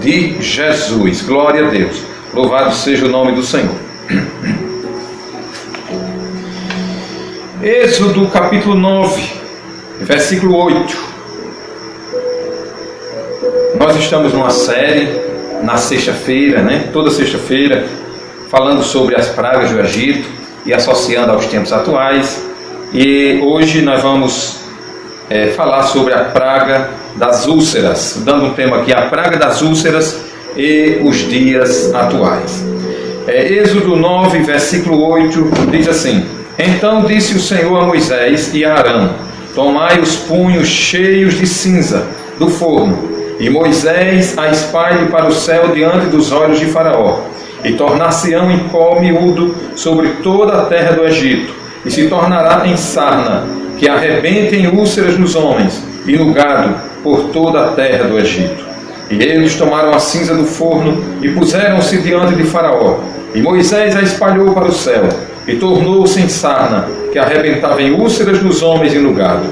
de Jesus. Glória a Deus. Louvado seja o nome do Senhor. Êxodo capítulo 9, versículo 8. Nós estamos numa série, na sexta-feira, toda sexta-feira, falando sobre as pragas do Egito e associando aos tempos atuais. E hoje nós vamos falar sobre a praga das úlceras, dando um tema aqui, a praga das úlceras e os dias atuais. Êxodo 9, versículo 8, diz assim: Então disse o Senhor a Moisés e a Arão: Tomai os punhos cheios de cinza do forno, e Moisés a espalhe para o céu diante dos olhos de Faraó, e tornar-se-ão em pó miúdo sobre toda a terra do Egito, e se tornará em sarna, que arrebente em úlceras nos homens e no gado por toda a terra do Egito. E eles tomaram a cinza do forno e puseram-se diante de Faraó, e Moisés a espalhou para o céu, e tornou-se em sarna, que arrebentava em úlceras nos homens e no gado,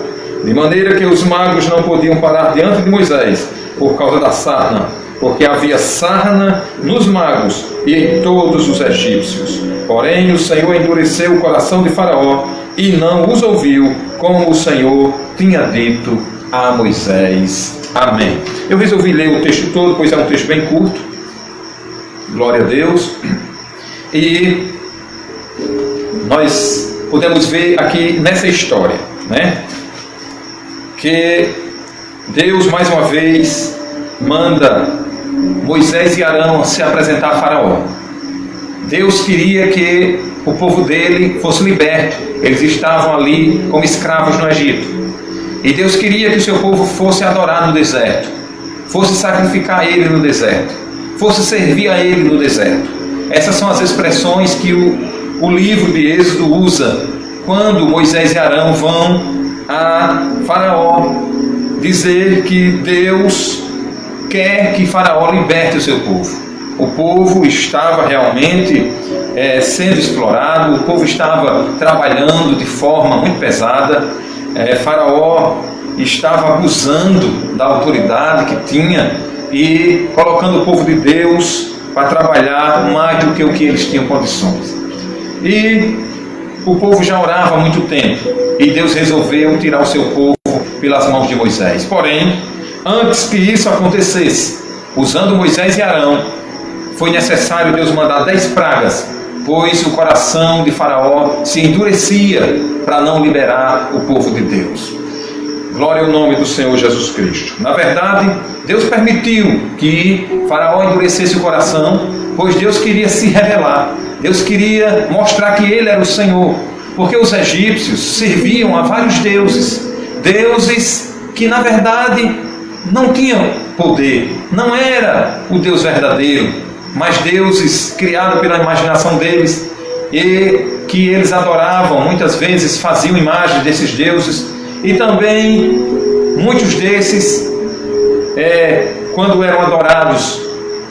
de maneira que os magos não podiam parar diante de Moisés por causa da sarna, porque havia sarna nos magos e em todos os egípcios. Porém o Senhor endureceu o coração de Faraó e não os ouviu, como o Senhor tinha dito a Moisés. Amém. Eu resolvi ler o texto todo, pois é um texto bem curto. Glória a Deus. E nós podemos ver aqui nessa história, que Deus mais uma vez manda Moisés e Arão se apresentar a Faraó. Deus queria que o povo dele fosse liberto. Eles estavam ali como escravos no Egito. E Deus queria que o seu povo fosse adorar no deserto, fosse sacrificar a ele no deserto, fosse servir a ele no deserto. Essas são as expressões que o livro de Êxodo usa quando Moisés e Arão vão a Faraó dizer que Deus quer que Faraó liberte o seu povo. O povo estava realmente sendo explorado, o povo estava trabalhando de forma muito pesada. Faraó estava abusando da autoridade que tinha e colocando o povo de Deus para trabalhar mais do que o que eles tinham condições. E o povo já orava há muito tempo, e Deus resolveu tirar o seu povo pelas mãos de Moisés. Porém, antes que isso acontecesse, usando Moisés e Arão, foi necessário Deus mandar 10 pragas, pois o coração de Faraó se endurecia para não liberar o povo de Deus. Glória ao nome do Senhor Jesus Cristo. Na verdade, Deus permitiu que Faraó endurecesse o coração, pois Deus queria se revelar. Deus queria mostrar que Ele era o Senhor, porque os egípcios serviam a vários deuses, deuses que na verdade não tinham poder, não era o Deus verdadeiro, mas deuses criados pela imaginação deles e que eles adoravam. Muitas vezes faziam imagens desses deuses, e também muitos desses, quando eram adorados,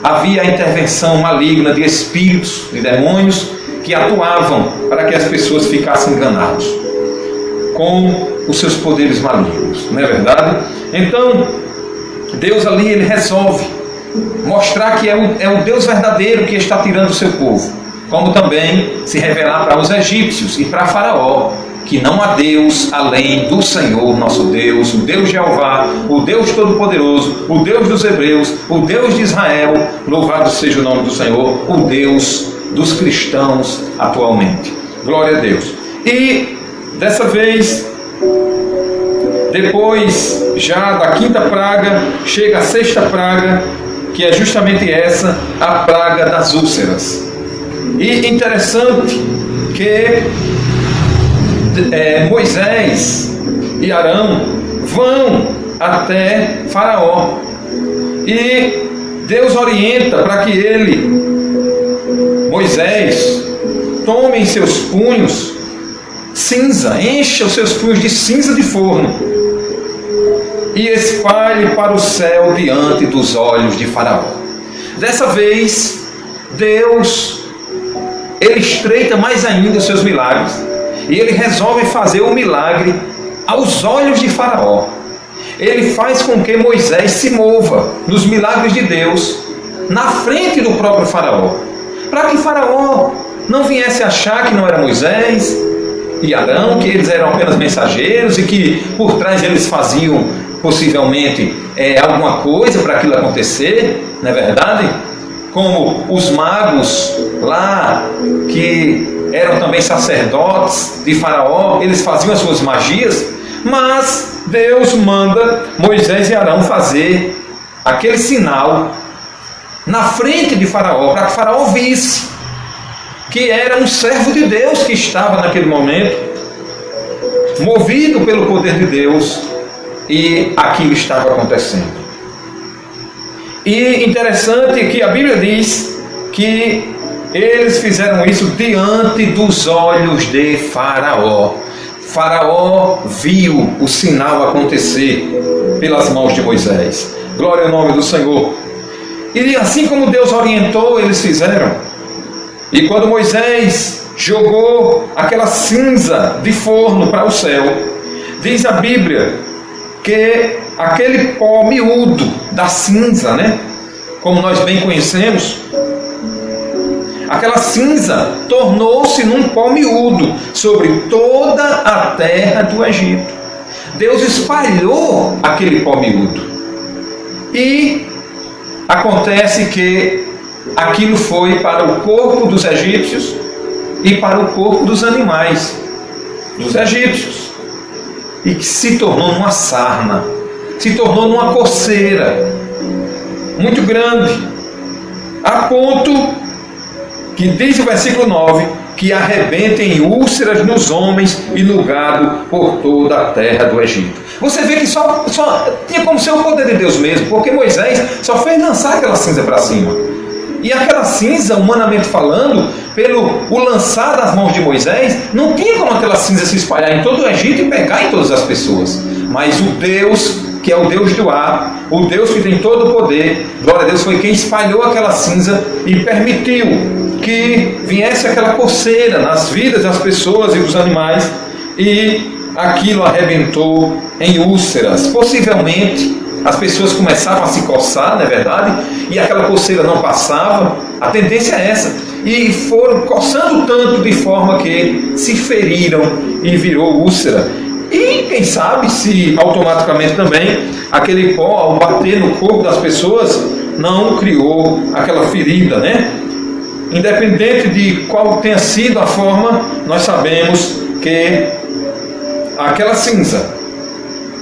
havia a intervenção maligna de espíritos, de demônios, que atuavam para que as pessoas ficassem enganadas com os seus poderes malignos, não é verdade? Então Deus ali, Ele resolve mostrar que é o Deus verdadeiro que está tirando o seu povo, como também se revelar para os egípcios e para Faraó que não há Deus além do Senhor nosso Deus, o Deus Jeová, o Deus Todo-Poderoso, o Deus dos Hebreus, o Deus de Israel. Louvado seja o nome do Senhor, o Deus dos cristãos atualmente. Glória a Deus. E dessa vez, depois já da quinta praga, chega a sexta praga, que é justamente essa, a praga das úlceras. E interessante que Moisés e Arão vão até Faraó e Deus orienta para que Moisés, tome em seus punhos cinza, encha os seus punhos de cinza de forno e espalhe para o céu diante dos olhos de Faraó. Dessa vez, Deus, Ele estreita mais ainda os seus milagres. E Ele resolve fazer o milagre aos olhos de Faraó. Ele faz com que Moisés se mova nos milagres de Deus na frente do próprio Faraó, para que Faraó não viesse achar que não era Moisés e Arão, que eles eram apenas mensageiros e que por trás eles faziam possivelmente alguma coisa para aquilo acontecer, não é verdade? Como os magos lá, que eram também sacerdotes de Faraó, eles faziam as suas magias, mas Deus manda Moisés e Arão fazer aquele sinal na frente de Faraó, para que Faraó visse que era um servo de Deus que estava naquele momento, movido pelo poder de Deus, e aquilo estava acontecendo. E interessante que a Bíblia diz que eles fizeram isso diante dos olhos de Faraó. Faraó viu o sinal acontecer pelas mãos de Moisés. Glória ao nome do Senhor. E assim como Deus orientou, eles fizeram. E quando Moisés jogou aquela cinza de forno para o céu, diz a Bíblia que aquele pó miúdo da cinza, né? Como nós bem conhecemos, aquela cinza tornou-se num pó miúdo sobre toda a terra do Egito. Deus espalhou aquele pó miúdo. E acontece que aquilo foi para o corpo dos egípcios e para o corpo dos animais dos egípcios. E que se tornou numa sarna, se tornou numa coceira muito grande, a ponto que diz o versículo 9, que arrebentem úlceras nos homens e no gado por toda a terra do Egito. Você vê que só tinha como ser o poder de Deus mesmo, porque Moisés só fez lançar aquela cinza para cima. E aquela cinza, humanamente falando, pelo o lançar das mãos de Moisés, não tinha como aquela cinza se espalhar em todo o Egito e pegar em todas as pessoas. Mas o Deus, que é o Deus do ar, o Deus que tem todo o poder, glória a Deus, foi quem espalhou aquela cinza e permitiu que viesse aquela coceira nas vidas das pessoas e dos animais, e aquilo arrebentou em úlceras. Possivelmente as pessoas começavam a se coçar, não é verdade? E aquela coceira não passava. A tendência é essa. E foram coçando tanto de forma que se feriram e virou úlcera. E quem sabe se automaticamente também aquele pó, ao bater no corpo das pessoas, não criou aquela ferida, né? Independente de qual tenha sido a forma, nós sabemos que aquela cinza,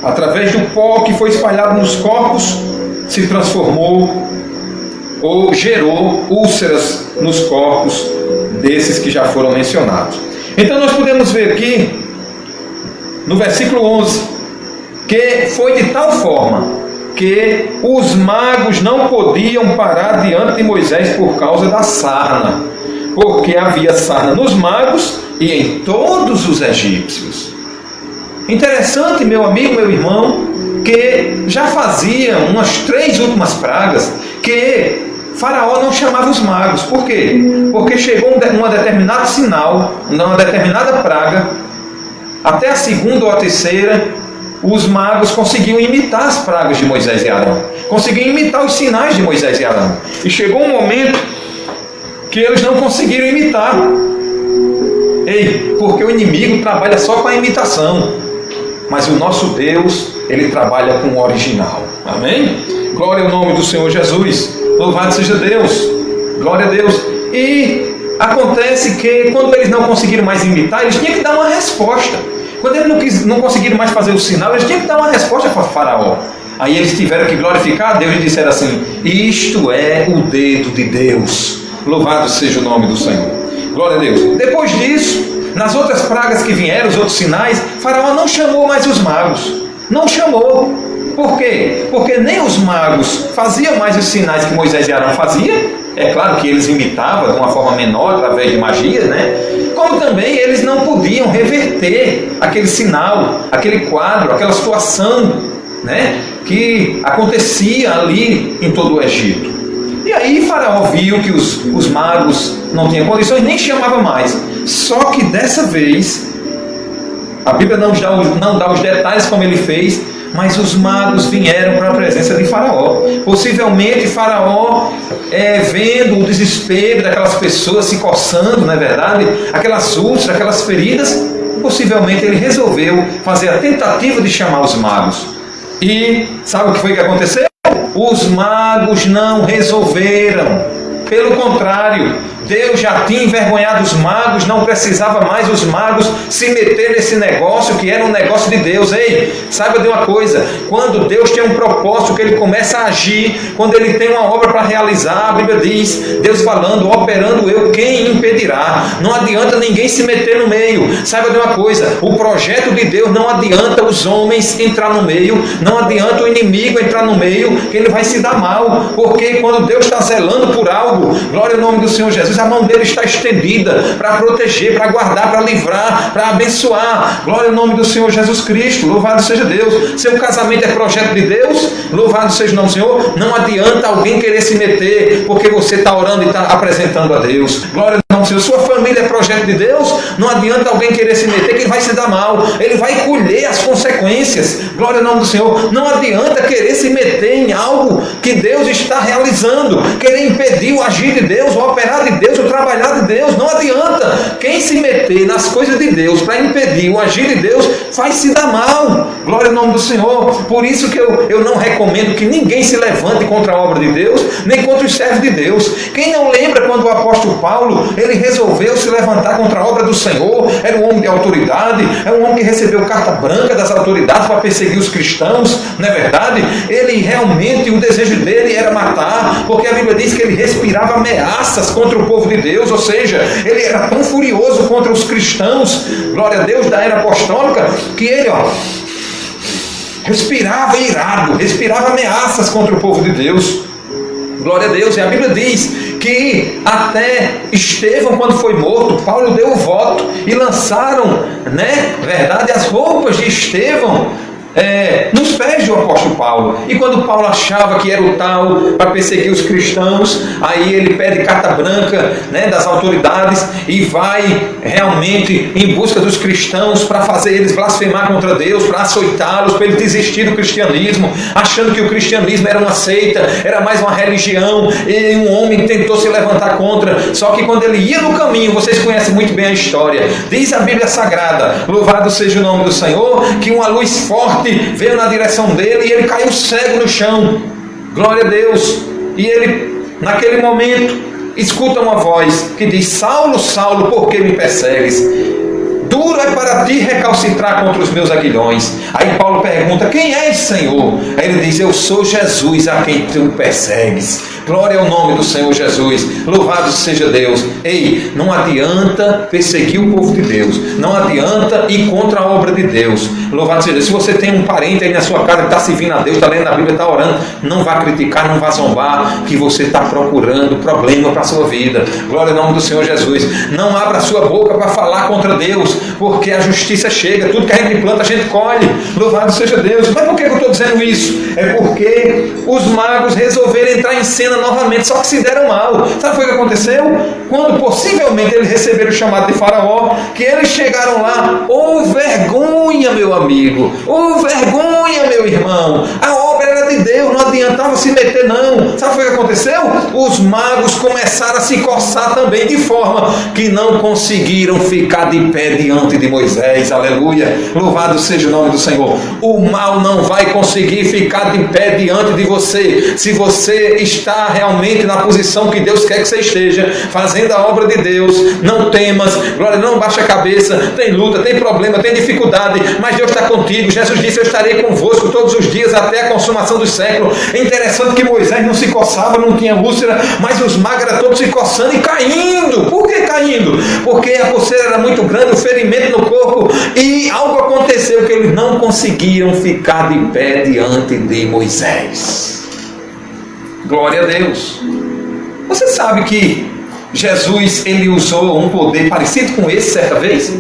através do pó que foi espalhado nos corpos, se transformou ou gerou úlceras nos corpos desses que já foram mencionados. Então nós podemos ver aqui, no versículo 11, que foi de tal forma que os magos não podiam parar diante de Moisés por causa da sarna, porque havia sarna nos magos e em todos os egípcios. Interessante, meu amigo, meu irmão, que já fazia umas 3 últimas pragas que Faraó não chamava os magos. Por quê? Porque chegou um determinado sinal, uma determinada praga, até a segunda ou a terceira, os magos conseguiam imitar as pragas de Moisés e Arão, conseguiam imitar os sinais de Moisés e Arão. E chegou um momento que eles não conseguiram imitar. Porque o inimigo trabalha só com a imitação, mas o nosso Deus, ele trabalha com o original. Amém? Glória ao nome do Senhor Jesus. Louvado seja Deus. Glória a Deus. E acontece que quando eles não conseguiram mais imitar, eles tinham que dar uma resposta. Quando eles não conseguiram mais fazer o sinal, eles tinham que dar uma resposta para Faraó. Aí eles tiveram que glorificar a Deus e disseram assim: isto é o dedo de Deus. Louvado seja o nome do Senhor. Glória a Deus. Depois disso, nas outras pragas que vieram, os outros sinais, Faraó não chamou mais os magos. Não chamou. Por quê? Porque nem os magos faziam mais os sinais que Moisés e Arão faziam. É claro que eles imitavam de uma forma menor, através de magia, né? Como também eles não podiam reverter aquele sinal, aquele quadro, aquela situação, né, que acontecia ali em todo o Egito. E aí Faraó viu que os magos não tinham condições, nem chamava mais. Só que dessa vez, a Bíblia não dá os detalhes como ele fez, mas os magos vieram para a presença de Faraó. Possivelmente Faraó, vendo o desespero daquelas pessoas se coçando, não é verdade? Aquelas úlceras, aquelas feridas, possivelmente ele resolveu fazer a tentativa de chamar os magos. E sabe o que foi que aconteceu? Os magos não resolveram. Pelo contrário, Deus já tinha envergonhado os magos, não precisava mais os magos se meter nesse negócio que era um negócio de Deus. Ei, saiba de uma coisa, quando Deus tem um propósito, que Ele começa a agir, quando Ele tem uma obra para realizar, a Bíblia diz, Deus falando, operando eu, quem impedirá? Não adianta ninguém se meter no meio. Saiba de uma coisa, o projeto de Deus não adianta os homens entrar no meio, não adianta o inimigo entrar no meio, que ele vai se dar mal, porque quando Deus está zelando por algo, glória ao nome do Senhor Jesus, a mão dele está estendida para proteger, para guardar, para livrar, para abençoar. Glória ao nome do Senhor Jesus Cristo, louvado seja Deus. Seu casamento é projeto de Deus, louvado seja o nome do Senhor. Não adianta alguém querer se meter porque você está orando e está apresentando a Deus. Glória ao nome do Senhor. Sua família é projeto de Deus, não adianta alguém querer se meter, que ele vai se dar mal, ele vai colher as consequências. Glória ao nome do Senhor. Não adianta querer se meter em algo que Deus está realizando, querer impedir o agir de Deus, o operar de Deus, o trabalhar de Deus. Não adianta. Quem se meter nas coisas de Deus para impedir o agir de Deus vai se dar mal. Glória ao nome do Senhor. Por isso que eu não recomendo que ninguém se levante contra a obra de Deus, nem contra os servos de Deus. Quem não lembra quando o apóstolo Paulo, ele resolveu se levantar contra a obra do Senhor? Era um homem de autoridade, é um homem que recebeu carta branca das autoridades para perseguir os cristãos, não é verdade? Ele realmente, o desejo dele era matar, porque a Bíblia diz que ele respirava ameaças contra o povo de Deus, ou seja, ele era tão furioso contra os cristãos, glória a Deus, da era apostólica, que ele, respirava irado, respirava ameaças contra o povo de Deus. Glória a Deus. E a Bíblia diz que até Estevão, quando foi morto, Paulo deu o voto e lançaram, verdade, as roupas de Estevão nos pés do apóstolo Paulo. E quando Paulo achava que era o tal para perseguir os cristãos, aí ele pede carta branca das autoridades e vai realmente em busca dos cristãos para fazer eles blasfemar contra Deus, para açoitá-los, para eles desistir do cristianismo, achando que o cristianismo era uma seita, era mais uma religião, e um homem tentou se levantar contra. Só que quando ele ia no caminho, vocês conhecem muito bem a história, diz a Bíblia Sagrada, louvado seja o nome do Senhor, que uma luz forte veio na direção dele e ele caiu cego no chão. Glória a Deus. E ele, naquele momento, escuta uma voz que diz: Saulo, Saulo, por que me persegues? Duro é para ti recalcitrar contra os meus aguilhões. Aí Paulo pergunta: quem és, Senhor? Aí ele diz: eu sou Jesus a quem tu persegues. Glória ao nome do Senhor Jesus, louvado seja Deus. Ei, não adianta perseguir o povo de Deus, não adianta ir contra a obra de Deus. Louvado seja Deus. Se você tem um parente aí na sua casa que está servindo a Deus, está lendo a Bíblia, está orando, não vá criticar, não vá zombar, que você está procurando problema para a sua vida. Glória ao nome do Senhor Jesus. Não abra a sua boca para falar contra Deus, porque a justiça chega, tudo que a gente planta a gente colhe. Louvado seja Deus. Mas por que eu estou dizendo isso? É porque os magos resolveram entrar em cena novamente, só que se deram mal. Sabe o que aconteceu? Quando possivelmente eles receberam o chamado de Faraó, que eles chegaram lá, vergonha, meu amigo, vergonha, meu irmão, a obra era de Deus, não adiantava se meter não. Sabe o que aconteceu? Os magos começaram a se coçar também, de forma que não conseguiram ficar de pé diante de Moisés. Aleluia, louvado seja o nome do Senhor. O mal não vai conseguir ficar de pé diante de você, se você está realmente na posição que Deus quer que você esteja, fazendo a obra de Deus. Não temas, glória, não baixa a cabeça. Tem luta, tem problema, tem dificuldade, mas Deus está contigo. Jesus disse: eu estarei convosco todos os dias até a consumação dos séculos. É interessante que Moisés não se coçava, não tinha úlcera, mas os magos eram todos se coçando e caindo. Por que caindo? Porque a coceira era muito grande, o ferimento no corpo, e algo aconteceu que eles não conseguiam ficar de pé diante de Moisés. Glória a Deus. Você sabe que Jesus, ele usou um poder parecido com esse certa vez?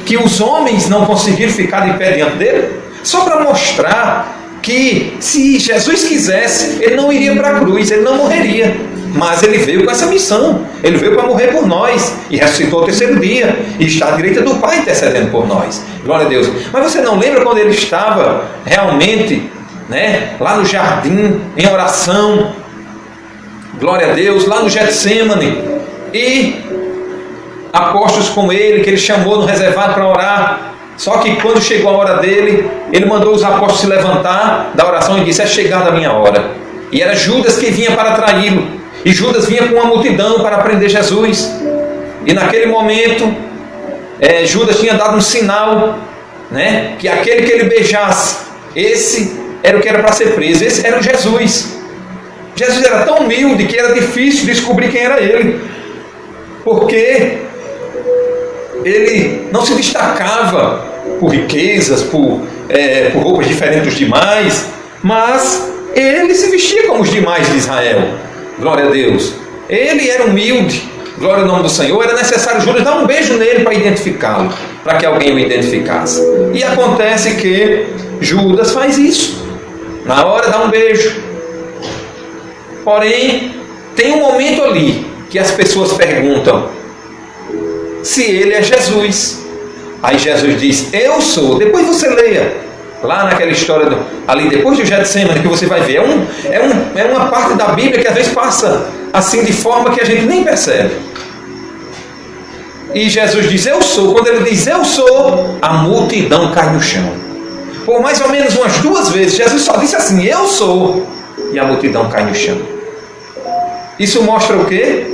Que os homens não conseguiram ficar de pé diante dele? Só para mostrar que se Jesus quisesse, ele não iria para a cruz, ele não morreria. mas ele veio com essa missão. Ele veio para morrer por nós e ressuscitou ao terceiro dia e está à direita do Pai intercedendo por nós. Glória a Deus. Mas você não lembra quando ele estava realmente, lá no jardim, em oração? Glória a Deus, lá no Getsêmani, e apóstolos com ele, que ele chamou no reservado para orar. Só que quando chegou a hora dele, ele mandou os apóstolos se levantar da oração e disse: é chegada a minha hora. E era Judas que vinha para traí-lo, e Judas vinha com uma multidão para prender Jesus. E naquele momento Judas tinha dado um sinal, que aquele que ele beijasse, esse era o que era para ser preso, esse era o Jesus. Jesus era tão humilde que era difícil descobrir quem era ele, porque ele não se destacava por riquezas, por roupas diferentes dos demais, mas ele se vestia como os demais de Israel. Glória a Deus. Ele era humilde. Glória ao nome do Senhor. Era necessário Judas dar um beijo nele para identificá-lo, para que alguém o identificasse. E acontece que Judas faz isso. Na hora dá um beijo. Porém, tem um momento ali que as pessoas perguntam se ele é Jesus. Aí Jesus diz: eu sou. Depois você leia lá naquela história ali depois do Getsêmani, que você vai ver. É uma parte da Bíblia que às vezes passa assim de forma que a gente nem percebe. E Jesus diz: eu sou. Quando ele diz eu sou, a multidão cai no chão. Por mais ou menos umas 2 vezes Jesus só disse assim: eu sou, e a multidão cai no chão. Isso mostra o quê?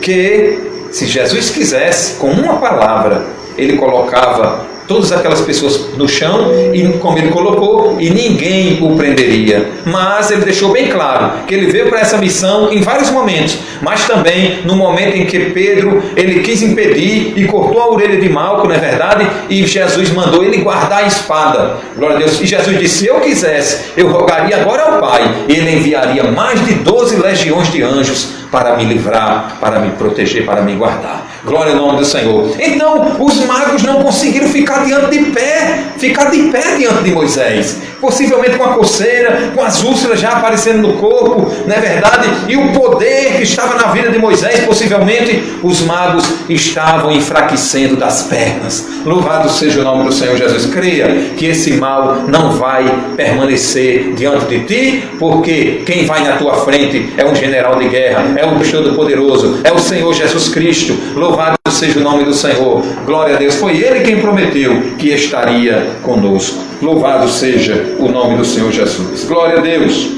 Que se Jesus quisesse, com uma palavra, ele colocava todas aquelas pessoas no chão, e como ele colocou, e ninguém o prenderia. Mas ele deixou bem claro que ele veio para essa missão em vários momentos, mas também no momento em que Pedro, ele quis impedir e cortou a orelha de Malco, não é verdade? E Jesus mandou ele guardar a espada. Glória a Deus. E Jesus disse: se eu quisesse, eu rogaria agora ao Pai, e ele enviaria mais de 12 legiões de anjos para me livrar, para me proteger, para me guardar. Glória ao nome do Senhor. Então, os magos não conseguiram ficar de pé diante de Moisés. Possivelmente com a coceira, com as úlceras já aparecendo no corpo, não é verdade? E o poder que estava na vida de Moisés, possivelmente os magos estavam enfraquecendo das pernas. Louvado seja o nome do Senhor Jesus. Creia que esse mal não vai permanecer diante de ti, porque quem vai na tua frente é um general de guerra, é o Todo-Poderoso, é o Senhor Jesus Cristo. Louvado seja o nome do Senhor. Glória a Deus. Foi Ele quem prometeu que estaria conosco. Louvado seja o nome do Senhor Jesus. Glória a Deus.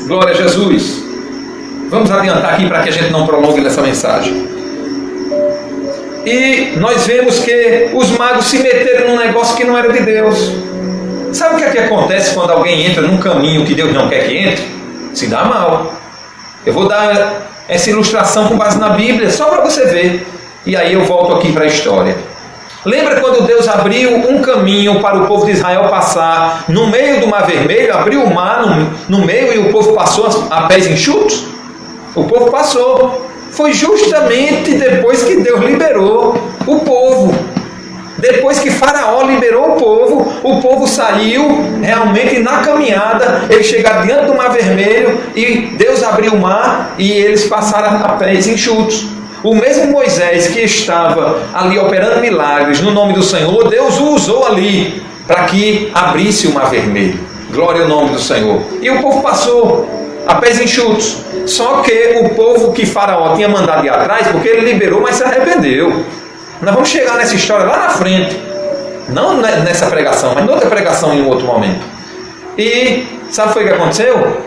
Glória a Jesus. Vamos adiantar aqui para que a gente não prolongue nessa mensagem. E nós vemos que os magos se meteram num negócio que não era de Deus. Sabe o que é que acontece quando alguém entra num caminho que Deus não quer que entre? Se dá mal. Eu vou dar essa ilustração com base na Bíblia, só para você ver. E aí eu volto aqui para a história. Lembra quando Deus abriu um caminho para o povo de Israel passar no meio do Mar Vermelho, abriu o mar no meio e o povo passou a pés enxutos? O povo passou. Foi justamente depois que Deus liberou o povo. Depois que Faraó liberou o povo saiu realmente na caminhada. Eles chegaram diante do Mar Vermelho e Deus abriu o mar e eles passaram a pés enxutos. O mesmo Moisés que estava ali operando milagres no nome do Senhor, Deus o usou ali para que abrisse o Mar Vermelho. Glória ao nome do Senhor. E o povo passou a pés enxutos. Só que o povo que Faraó tinha mandado ir atrás, porque ele liberou, mas se arrependeu. Nós vamos chegar nessa história lá na frente. Não nessa pregação, mas noutra pregação em um outro momento. E sabe o que foi que aconteceu?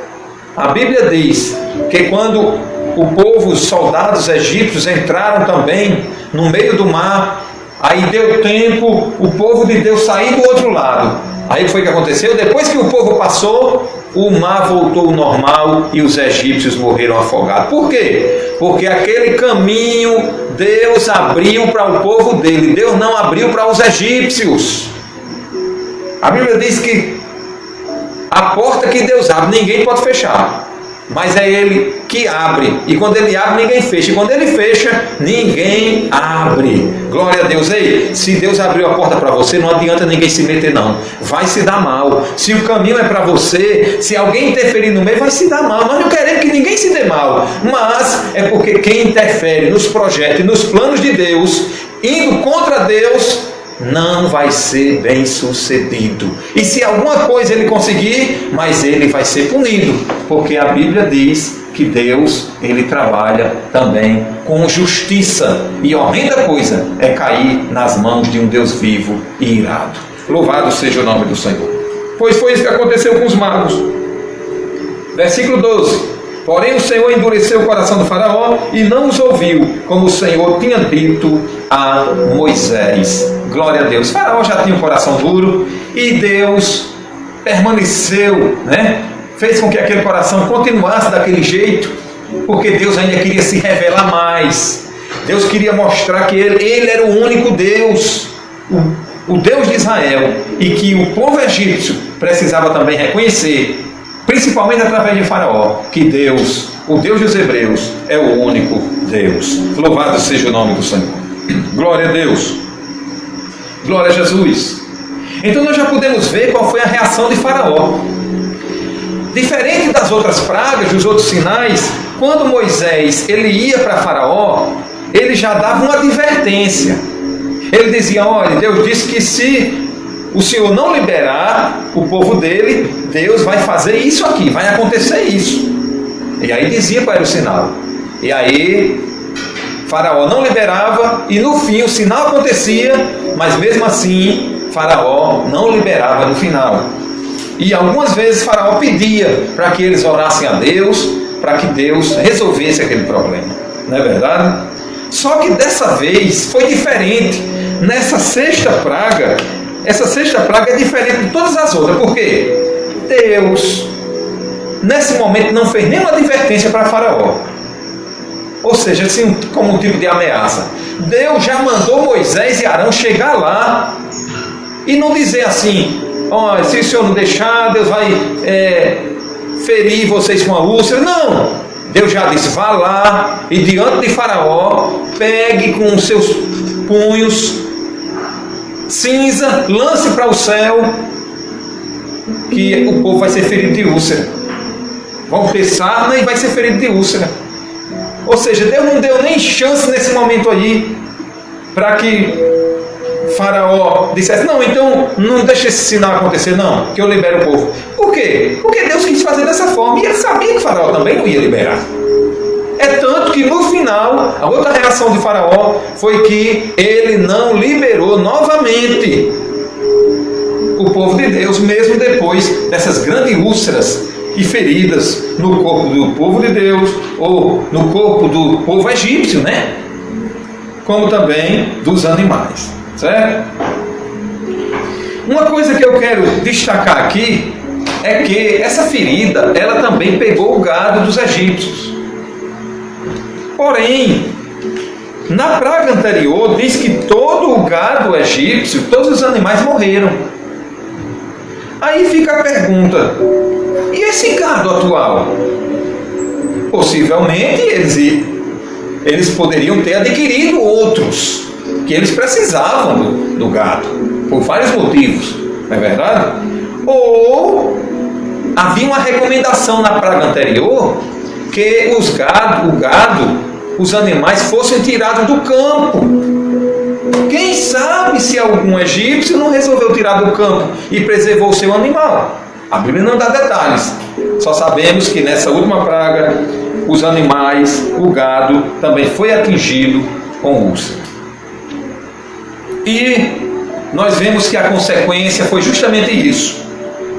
A Bíblia diz que quando o povo, os soldados egípcios entraram também no meio do mar, aí deu tempo o povo de Deus sair do outro lado. Aí foi o que aconteceu? Depois que o povo passou, o mar voltou ao normal e os egípcios morreram afogados. Por quê? Porque aquele caminho Deus abriu para o povo dele. Deus não abriu para os egípcios. A Bíblia diz que a porta que Deus abre, ninguém pode fechar. mas é Ele que abre. E quando Ele abre, ninguém fecha. E quando Ele fecha, ninguém abre. Glória a Deus. Ei, se Deus abriu a porta para você, não adianta ninguém se meter não. Vai se dar mal. Se o caminho é para você, se alguém interferir no meio, vai se dar mal. Nós não queremos que ninguém se dê mal. Mas é porque quem interfere nos projetos e nos planos de Deus, indo contra Deus, não vai ser bem sucedido. E se alguma coisa ele conseguir, mas ele vai ser punido, porque a Bíblia diz que Deus, ele trabalha também com justiça, e horrenda coisa é cair nas mãos de um Deus vivo e irado. Louvado seja o nome do Senhor. Pois foi isso que aconteceu com os magos. Versículo 12. Porém o Senhor endureceu o coração do faraó e não os ouviu, como o Senhor tinha dito a Moisés. Glória a Deus. O faraó já tinha um coração duro e Deus permaneceu, fez com que aquele coração continuasse daquele jeito, porque Deus ainda queria se revelar mais. Deus queria mostrar que Ele era o único Deus, o Deus de Israel, e que o povo egípcio precisava também reconhecer, principalmente através de Faraó, que Deus, o Deus dos hebreus, é o único Deus. Louvado seja o nome do Senhor. Glória a Deus. Glória a Jesus. Então nós já podemos ver qual foi a reação de Faraó. Diferente das outras pragas, dos outros sinais, quando Moisés ele ia para Faraó, ele já dava uma advertência. Ele dizia: olha, Deus disse que se o Senhor não liberar o povo dele, Deus vai fazer isso aqui, vai acontecer isso. E aí dizia qual era o sinal. E aí Faraó não liberava, e no fim o sinal acontecia, mas mesmo assim Faraó não liberava no final. E algumas vezes Faraó pedia para que eles orassem a Deus, para que Deus resolvesse aquele problema. Não é verdade? Só que dessa vez foi diferente. Nessa sexta praga, essa sexta praga é diferente de todas as outras. Por quê? Deus, nesse momento, não fez nenhuma advertência para Faraó. Ou seja, assim, como um tipo de ameaça. Deus já mandou Moisés e Arão chegar lá e não dizer assim: olha, se o Senhor não deixar, Deus vai ferir vocês com a úlcera. Não! Deus já disse: vá lá e diante de Faraó, pegue com os seus punhos cinza, lance para o céu, que o povo vai ser ferido de úlcera. Vão ter sarna e vai ser ferido de úlcera. Ou seja, Deus não deu nem chance nesse momento aí para que Faraó dissesse: não, então não deixe esse sinal acontecer, não, que eu libero o povo. Por quê? Porque Deus quis fazer dessa forma, e ele sabia que Faraó também não ia liberar. É tanto que no final, a outra reação de Faraó foi que ele não liberou novamente o povo de Deus, mesmo depois dessas grandes úlceras e feridas no corpo do povo de Deus, ou no corpo do povo egípcio, como também dos animais, certo? Uma coisa que eu quero destacar aqui é que essa ferida, ela também pegou o gado dos egípcios. Porém, na praga anterior, diz que todo o gado egípcio, todos os animais morreram. Aí fica a pergunta: e esse gado atual? Possivelmente eles poderiam ter adquirido outros, que eles precisavam do gado, por vários motivos, não é verdade? Ou havia uma recomendação na praga anterior que o gado, os animais fossem tirados do campo. Quem sabe se algum egípcio não resolveu tirar do campo e preservou o seu animal? A Bíblia não dá detalhes. Só sabemos que nessa última praga, os animais, o gado, também foi atingido com úlcera. E nós vemos que a consequência foi justamente isso: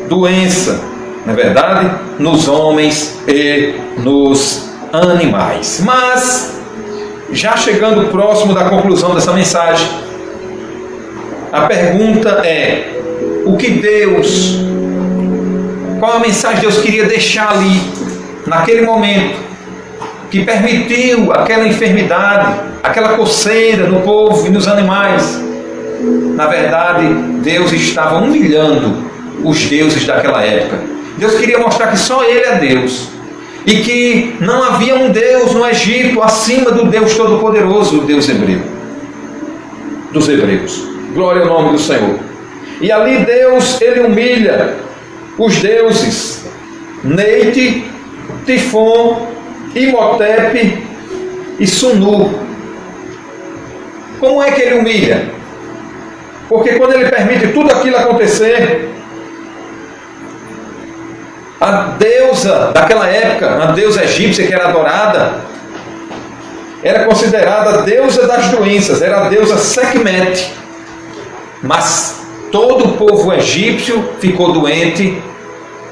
doença, não é verdade? Nos homens e nos animais. Mas, já chegando próximo da conclusão dessa mensagem, a pergunta é: qual a mensagem Deus queria deixar ali, naquele momento, que permitiu aquela enfermidade, aquela coceira no povo e nos animais? Na verdade, Deus estava humilhando os deuses daquela época. Deus queria mostrar que só Ele é Deus. e que não havia um Deus no Egito acima do Deus Todo-Poderoso, o Deus hebreu, dos hebreus. Glória ao nome do Senhor. E ali Deus, ele humilha os deuses Neite, Tifon, Imhotep e Sunu. Como é que ele humilha? Porque quando ele permite tudo aquilo acontecer, a deusa daquela época, a deusa egípcia que era adorada, era considerada a deusa das doenças, era a deusa Sekhmet. Mas todo o povo egípcio ficou doente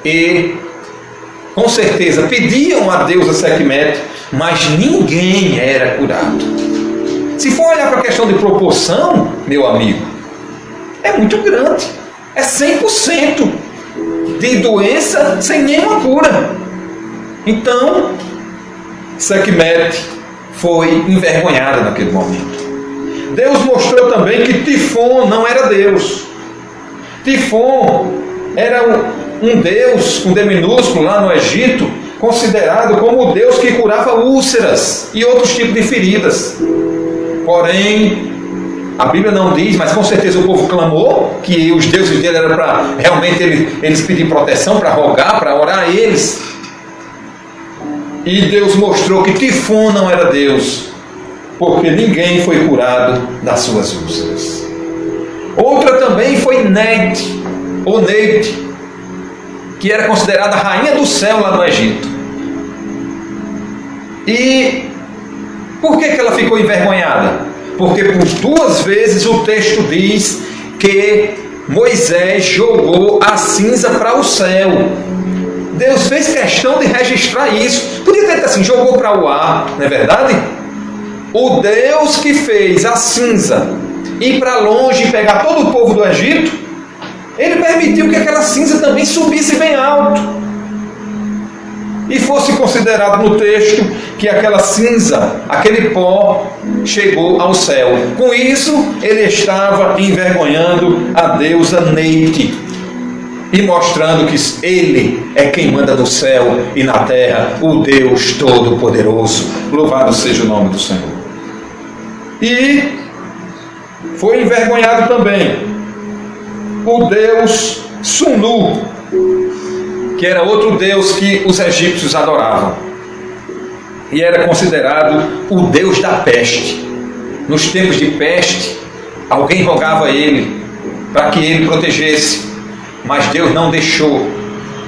e, com certeza, pediam a deusa Sekhmet, mas ninguém era curado. Se for olhar para a questão de proporção, meu amigo, é muito grande. É 100% de doença sem nenhuma cura. Então, Sekhmet foi envergonhada naquele momento. Deus mostrou também que Tifon não era Deus. Tifon era um Deus com D minúsculo lá no Egito, considerado como o Deus que curava úlceras e outros tipos de feridas. Porém, a Bíblia não diz, mas com certeza o povo clamou que os deuses dele eram para realmente eles pedir proteção, para rogar, para orar a eles. E Deus mostrou que Tifon não era Deus, porque ninguém foi curado das suas úlceras. Outra também foi Neite, ou Neite, que era considerada a rainha do céu lá no Egito. E por que ela ficou envergonhada? Porque por 2 vezes o texto diz que Moisés jogou a cinza para o céu. Deus fez questão de registrar isso. Podia ter dito assim, jogou para o ar, não é verdade? O Deus que fez a cinza ir para longe e pegar todo o povo do Egito, ele permitiu que aquela cinza também subisse bem alto e fosse considerado no texto que aquela cinza, aquele pó, chegou ao céu. Com isso, ele estava envergonhando a deusa Neite e mostrando que ele é quem manda no céu e na terra, o Deus Todo-Poderoso. Louvado seja o nome do Senhor. E foi envergonhado também o deus Sunu, que era outro deus que os egípcios adoravam, e era considerado o deus da peste. Nos tempos de peste, alguém rogava a ele para que ele protegesse, mas Deus não deixou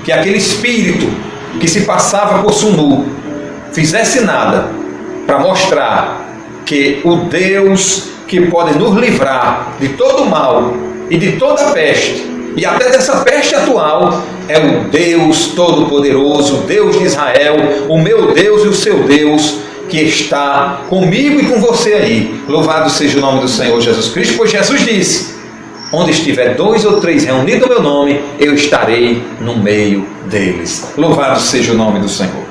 que aquele espírito que se passava por Sunu fizesse nada para mostrar que o Deus que pode nos livrar de todo o mal e de toda a peste, e até dessa peste atual, é o Deus Todo-Poderoso, Deus de Israel, o meu Deus e o seu Deus, que está comigo e com você aí. Louvado seja o nome do Senhor Jesus Cristo, pois Jesus disse: onde estiver 2 ou 3 reunidos no meu nome, eu estarei no meio deles. Louvado seja o nome do Senhor.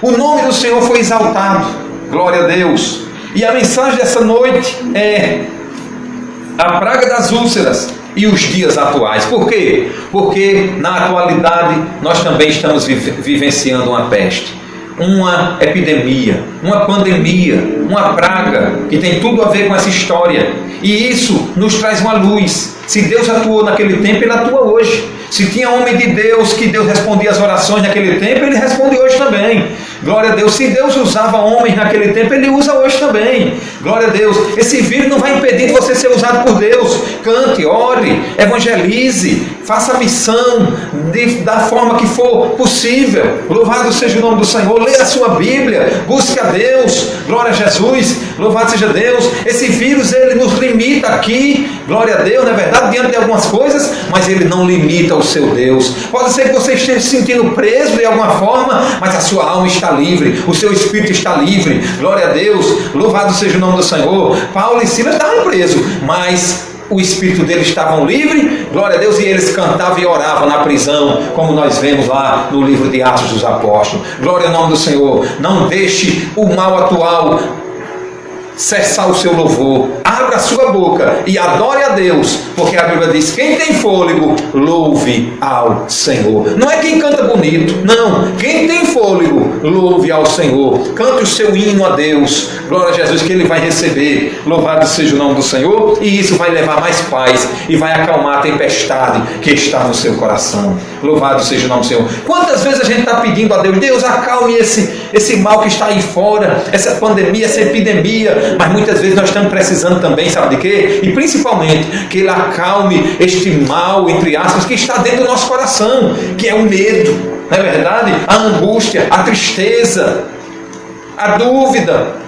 O nome do Senhor foi exaltado, glória a Deus. E a mensagem dessa noite é a praga das úlceras e os dias atuais. Por quê? Porque na atualidade nós também estamos vivenciando uma peste, uma epidemia, uma pandemia, uma praga que tem tudo a ver com essa história. E isso nos traz uma luz. Se Deus atuou naquele tempo, Ele atua hoje. Se tinha homem de Deus que Deus respondia as orações naquele tempo, Ele responde hoje também. Glória a Deus. Se Deus usava homens naquele tempo, Ele usa hoje também. Glória a Deus. Esse vírus não vai impedir de você ser usado por Deus. Cante, ore, evangelize, faça a missão da forma que for possível. Louvado seja o nome do Senhor. Leia a sua Bíblia, busque a Deus. Glória a Jesus. Louvado seja Deus. Esse vírus, ele nos limita aqui. Glória a Deus, na verdade, diante de algumas coisas, mas ele não limita o seu Deus. Pode ser que você esteja se sentindo preso de alguma forma, mas a sua alma está livre, o seu espírito está livre. Glória a Deus, louvado seja o nome do Senhor. Paulo e Silas estavam presos, mas o espírito deles estavam livre, glória a Deus, e eles cantavam e oravam na prisão, como nós vemos lá no livro de Atos dos Apóstolos. Glória ao nome do Senhor. Não deixe o mal atual cessar o seu louvor. Abra a sua boca e adore a Deus, porque a Bíblia diz: quem tem fôlego, louve ao Senhor. Não é quem canta bonito, não. Quem tem fôlego, louve ao Senhor. Cante o seu hino a Deus. Glória a Jesus, que Ele vai receber. Louvado seja o nome do Senhor. E isso vai levar mais paz e vai acalmar a tempestade que está no seu coração. Louvado seja o nome do Senhor. Quantas vezes a gente está pedindo a Deus: Deus, acalme esse mal que está aí fora, essa pandemia, essa epidemia. Mas muitas vezes nós estamos precisando também, sabe de quê? E principalmente que Ele acalme este mal, entre aspas, que está dentro do nosso coração, que é o medo, não é verdade? A angústia, a tristeza, a dúvida.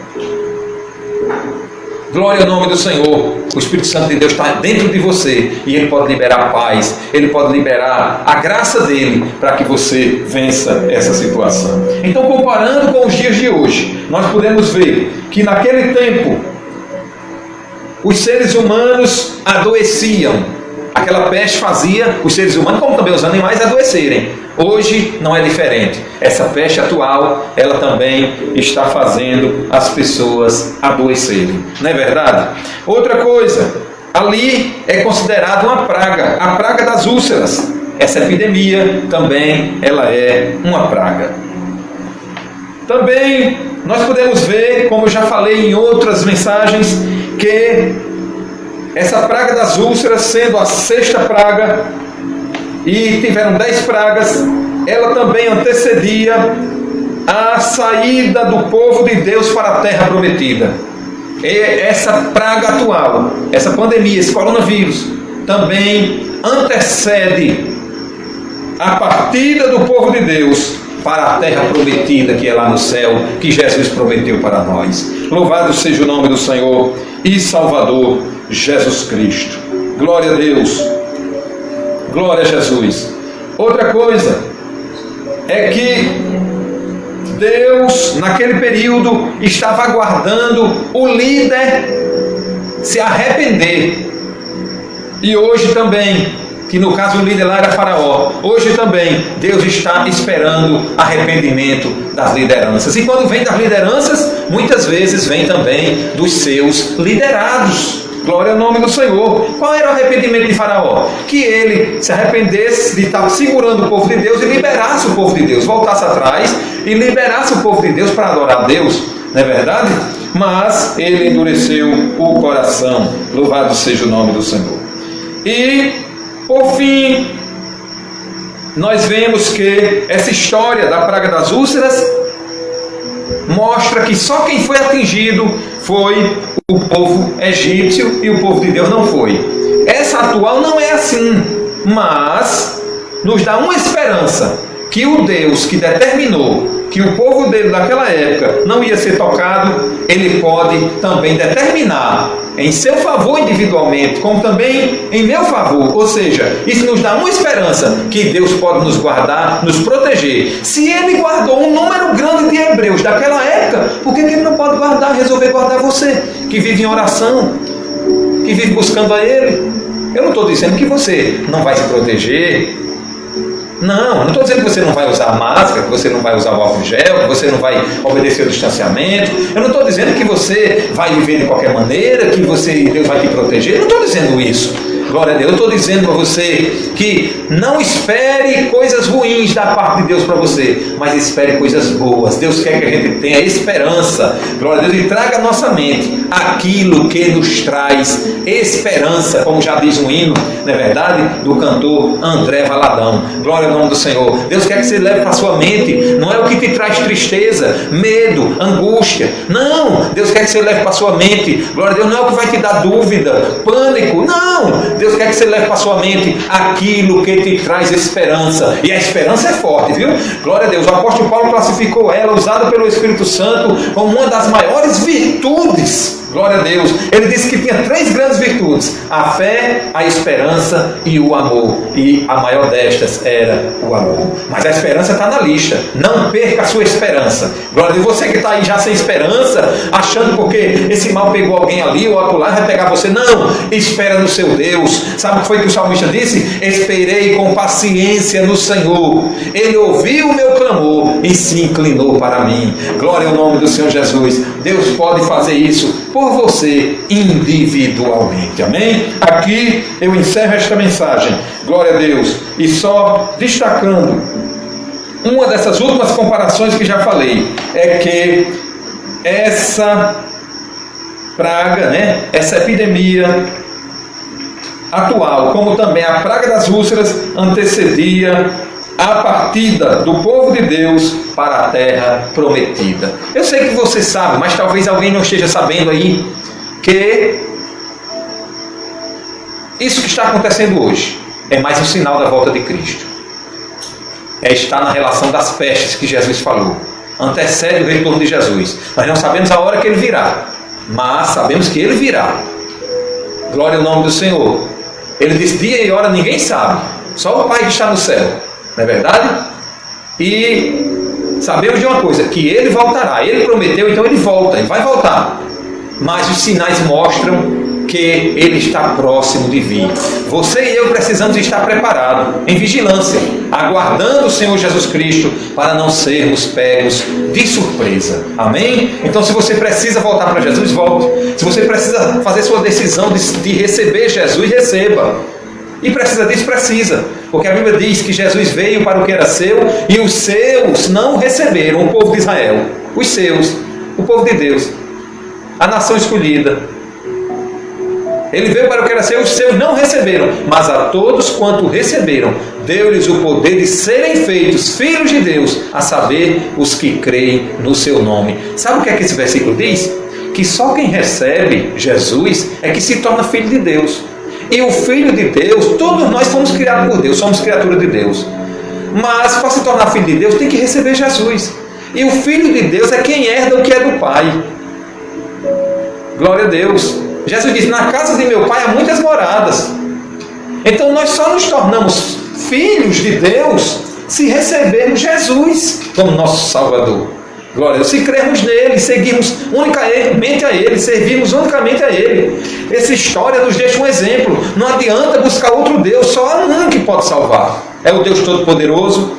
Glória ao nome do Senhor. O Espírito Santo de Deus está dentro de você e Ele pode liberar paz, Ele pode liberar a graça dEle para que você vença essa situação. Então, comparando com os dias de hoje, nós podemos ver que naquele tempo os seres humanos adoeciam. Aquela peste fazia os seres humanos, como também os animais, adoecerem. Hoje não é diferente. Essa peste atual, ela também está fazendo as pessoas adoecerem. Não é verdade? Outra coisa, ali é considerada uma praga, a praga das úlceras. Essa epidemia também, ela é uma praga. Também nós podemos ver, como eu já falei em outras mensagens, que essa praga das úlceras, sendo a 6ª praga, e tiveram 10 pragas, ela também antecedia a saída do povo de Deus para a terra prometida. E essa praga atual, essa pandemia, esse coronavírus, também antecede a partida do povo de Deus para a terra prometida, que é lá no céu, que Jesus prometeu para nós. Louvado seja o nome do Senhor e Salvador Jesus Cristo. Glória a Deus. Glória a Jesus. Outra coisa é que Deus, naquele período, estava aguardando o líder se arrepender. E hoje também, que no caso o líder lá era Faraó, hoje também Deus está esperando arrependimento das lideranças. E quando vem das lideranças, muitas vezes vem também dos seus liderados. Glória ao nome do Senhor. Qual era o arrependimento de Faraó? Que ele se arrependesse de estar segurando o povo de Deus e liberasse o povo de Deus, voltasse atrás e liberasse o povo de Deus para adorar a Deus, não é verdade? Mas ele endureceu o coração. Louvado seja o nome do Senhor. E, por fim, nós vemos que essa história da praga das úlceras mostra que só quem foi atingido foi o povo egípcio e o povo de Deus não foi. Essa atual não é assim, mas nos dá uma esperança que o Deus que determinou que o povo dele naquela época não ia ser tocado, Ele pode também determinar em seu favor individualmente, como também em meu favor. Ou seja, isso nos dá uma esperança que Deus pode nos guardar, nos proteger. Se Ele guardou um número grande de hebreus daquela época, por que Ele não pode guardar, resolver guardar você, que vive em oração, que vive buscando a Ele? Eu não estou dizendo que você não vai se proteger. Não estou dizendo que você não vai usar máscara, que você não vai usar o álcool gel, que você não vai obedecer o distanciamento. Eu não estou dizendo que você vai viver de qualquer maneira, que Deus vai te proteger. Eu não estou dizendo isso. Glória a Deus. Eu estou dizendo a você que não espere coisas ruins da parte de Deus para você, mas espere coisas boas. Deus quer que a gente tenha esperança. Glória a Deus. E traga à nossa mente aquilo que nos traz esperança, como já diz um hino, não é verdade? Do cantor André Valadão. Glória ao nome do Senhor. Deus quer que você leve para a sua mente, não é o que te traz tristeza, medo, angústia. Não, Deus quer que você leve para a sua mente, glória a Deus, não é o que vai te dar dúvida, pânico. Não, Deus quer que você leve para a sua mente aquilo que te traz esperança. E a esperança é forte, viu? Glória a Deus. O apóstolo Paulo classificou ela, usada pelo Espírito Santo, como uma das maiores virtudes. Glória a Deus. Ele disse que tinha 3 grandes virtudes: a fé, a esperança e o amor. E a maior destas era o amor. Mas a esperança está na lista. Não perca a sua esperança. Glória a Deus. Você que está aí já sem esperança, achando porque esse mal pegou alguém ali ou acolá, vai pegar você. Não. Espera no seu Deus. Sabe o que foi que o salmista disse? Esperei com paciência no Senhor. Ele ouviu o meu clamor e se inclinou para mim. Glória ao nome do Senhor Jesus. Deus pode fazer isso por você individualmente. Amém? Aqui eu encerro esta mensagem. Glória a Deus. E só destacando uma dessas últimas comparações que já falei, é que essa praga, essa epidemia atual, como também a praga das úlceras, antecedia a partida do povo de Deus para a terra prometida. Eu sei que você sabe, mas talvez alguém não esteja sabendo aí, que isso que está acontecendo hoje é mais um sinal da volta de Cristo. Está na relação das pestes que Jesus falou. Antecede o retorno de Jesus. Nós não sabemos a hora que ele virá, mas sabemos que ele virá. Glória ao nome do Senhor. Ele diz dia e hora ninguém sabe, só o Pai que está no céu. Não é verdade? E sabemos de uma coisa, que ele voltará. Ele prometeu, então ele volta, ele vai voltar. Mas os sinais mostram que ele está próximo de vir. Você e eu precisamos estar preparados, em vigilância, aguardando o Senhor Jesus Cristo, para não sermos pegos de surpresa. Amém? Então, se você precisa voltar para Jesus, volte. Se você precisa fazer sua decisão de receber Jesus, receba. E precisa disso? Precisa. Porque a Bíblia diz que Jesus veio para o que era seu e os seus não o receberam, o povo de Israel. Os seus, o povo de Deus, a nação escolhida. Ele veio para o que era seu, os seus não receberam, mas a todos quanto receberam, deu-lhes o poder de serem feitos filhos de Deus, a saber, os que creem no seu nome. Sabe o que é que esse versículo diz? Que só quem recebe Jesus é que se torna filho de Deus. E o filho de Deus, todos nós fomos criados por Deus, somos criatura de Deus. Mas para se tornar filho de Deus tem que receber Jesus. E o filho de Deus é quem herda o que é do Pai. Glória a Deus. Jesus disse, na casa de meu Pai há muitas moradas. Então nós só nos tornamos filhos de Deus se recebermos Jesus como nosso Salvador. Glória a Deus. Se crermos nele, seguirmos unicamente a ele, servirmos unicamente a ele. Essa história nos deixa um exemplo. Não adianta buscar outro Deus, só há um que pode salvar. É o Deus Todo-Poderoso,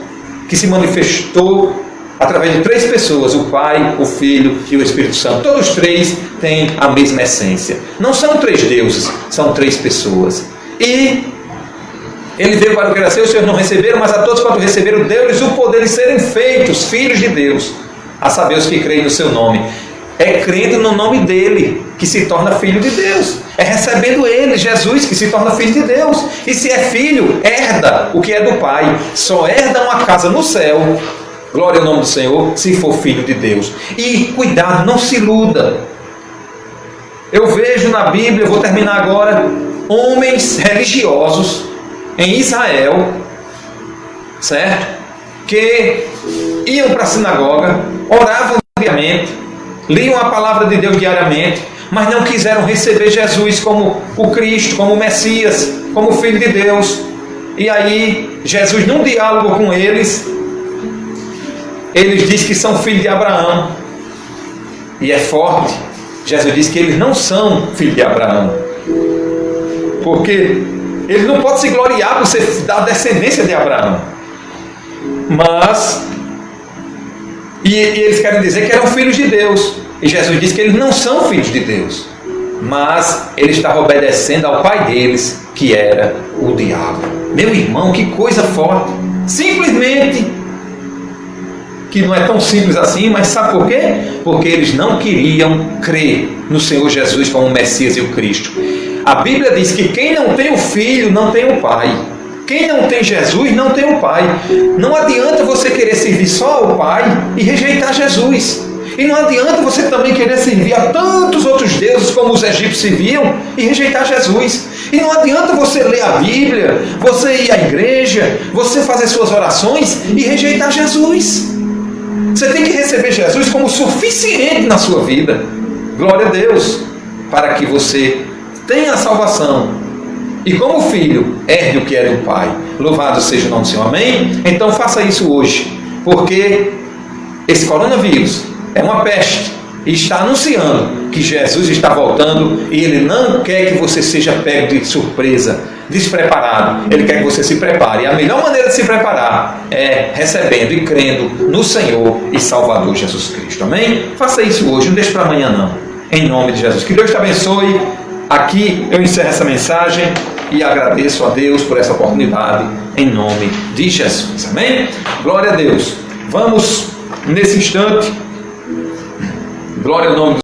que se manifestou através de 3 pessoas, o Pai, o Filho e o Espírito Santo. Todos os 3 têm a mesma essência. Não são 3 deuses, são 3 pessoas. E ele veio para o que era seu, os seus não receberam, mas a todos quanto receberam, deu-lhes o poder de serem feitos filhos de Deus, a saber, os que creem no seu nome. É crendo no nome dele que se torna filho de Deus. É recebendo ele, Jesus, que se torna filho de Deus. E se é filho, herda o que é do Pai. Só herda uma casa no céu, glória ao nome do Senhor, se for filho de Deus. E cuidado, não se iluda. Eu vejo na Bíblia, vou terminar agora, homens religiosos em Israel, certo? Que iam para a sinagoga, oravam diariamente, liam a palavra de Deus diariamente, mas não quiseram receber Jesus como o Cristo, como o Messias, como o Filho de Deus. E aí, Jesus, num diálogo com eles diz que são filhos de Abraão. E é forte. Jesus diz que eles não são filhos de Abraão. Porque eles não podem se gloriar por ser da descendência de Abraão. Mas, e eles querem dizer que eram filhos de Deus. E Jesus diz que eles não são filhos de Deus. Mas ele estava obedecendo ao pai deles, que era o diabo. Meu irmão, que coisa forte. Simplesmente, que não é tão simples assim, mas sabe por quê? Porque eles não queriam crer no Senhor Jesus como o Messias e o Cristo. A Bíblia diz que quem não tem o Filho não tem o Pai. Quem não tem Jesus não tem o Pai. Não adianta você querer servir só ao Pai e rejeitar Jesus. E não adianta você também querer servir a tantos outros deuses como os egípcios serviam e rejeitar Jesus. E não adianta você ler a Bíblia, você ir à igreja, você fazer suas orações e rejeitar Jesus. Você tem que receber Jesus como suficiente na sua vida. Glória a Deus. Para que você tenha a salvação. E como filho, herde o que é do Pai. Louvado seja o nome do Senhor. Amém? Então faça isso hoje. Porque esse coronavírus é uma peste. E está anunciando que Jesus está voltando. E Ele não quer que você seja pego de surpresa, despreparado. Ele quer que você se prepare. E a melhor maneira de se preparar é recebendo e crendo no Senhor e Salvador Jesus Cristo. Amém? Faça isso hoje, não deixe para amanhã não. em nome de Jesus. Que Deus te abençoe. Aqui eu encerro essa mensagem e agradeço a Deus por essa oportunidade, em nome de Jesus. Amém? Glória a Deus. Vamos, nesse instante, glória ao nome do